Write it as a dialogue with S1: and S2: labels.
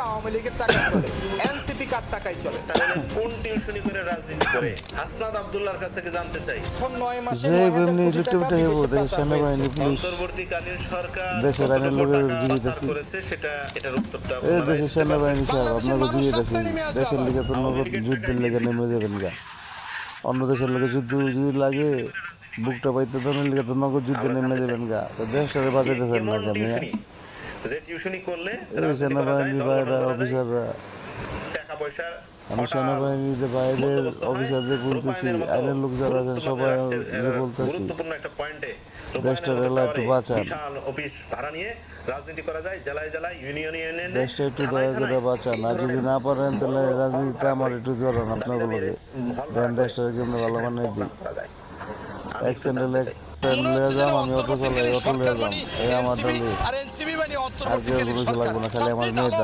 S1: আওয়ামী লীগের টাকা চলে, এনসিপি কার টাকায় চলে।
S2: তাহলে কোন টিউশনি করে রাজনীতি করে হাসনাত আব্দুল্লাহর কাছ থেকে জানতে চাই।
S1: এখন 9 মাসে
S3: যে
S1: 9,000
S3: এমনি
S1: কোটি টাকা
S3: ইলেকট্রিকটা
S1: বিদেশে
S3: হবো দেশের
S1: পাচার
S3: সেনাবাহিনী
S1: হয়েছে।
S3: পুলিশ
S2: অন্তর্বর্তীকালীন সরকার
S3: দেশের আইনের
S2: কতটুকু
S3: লোকের
S2: টাকা
S3: জীবিত
S2: পাচার
S3: আছে।
S2: করেছে এটার উত্তরটা
S3: এই
S2: আপনারা
S3: দেশের
S2: দিতে পারবেন।
S3: সেনাবাহিনী সাহেব
S1: বাংলাদেশের
S3: আপনাকে
S1: মানুষ
S3: জিজ্ঞেস
S1: রাস্তায় নেমে আসবে
S3: দেশের
S1: আবার।
S3: লিগে তো
S2: আওয়ামী
S3: নগদ
S2: লীগের
S3: যুদ্ধের
S2: টাকায়
S3: লেগে
S2: বিদেশে
S3: নেমে যাবেন গা। অন্য দেশের লোকের যুদ্ধ যদি লাগে বুকটা পাইতে ধরনের লিগে তো নগদ যুদ্ধে
S2: আমরা
S3: নেমে
S2: জানতে
S3: যাবেন
S2: চাই।
S3: গা। তো দেশটারে বাঁচাইতেছেন না
S2: কেমন
S3: কেন মিয়া?
S2: টিউশনি যে টিউশনি করলে
S3: এই
S2: রাজনীতি করা যায়,
S3: সেনাবাহিনী
S2: দল
S3: বাইরে
S2: গঠন করা যায়,
S3: অফিসাররা,
S2: টাকা পয়সা
S3: আমি সেনাবাহিনীতে বাইরের
S2: বন্দোবস্ত হয়,
S3: অফিসারদের বলতেছি,
S2: রূপায়ণের মতো
S3: আইনের লোক যারা আছেন
S2: গুরুত্বপূর্ণ
S3: সবাই
S2: রাষ্ট্রের
S3: বলতেছি
S2: গুরুত্বপূর্ণ একটা পয়েন্টে
S3: দেশটার এলাকা একটু বাঁচান।
S2: বিশাল অফিস ভাড়া নিয়ে রাজনীতি করা যায়, জেলায় জেলায় ইউনিয়নে ইউনিয়নে
S3: দেশটা একটু দয়া করে বাঁচান। আর যদি না পারেন তাহলে রাজনীতিতে আমার একটু জড়ান আপনার বলে দেন, দেশটাকে কেমন ভালো মানে দিই। এক স্যান্ডেল একটা লয়ে যাম, আমি অটো চালাই, অটো লয়ে যাম, এই আমার ডলি।
S1: আর এনসিপি মানে
S3: আর কেউ কোনো কিছু লাগবে না, খালি আমার মেয়েটা।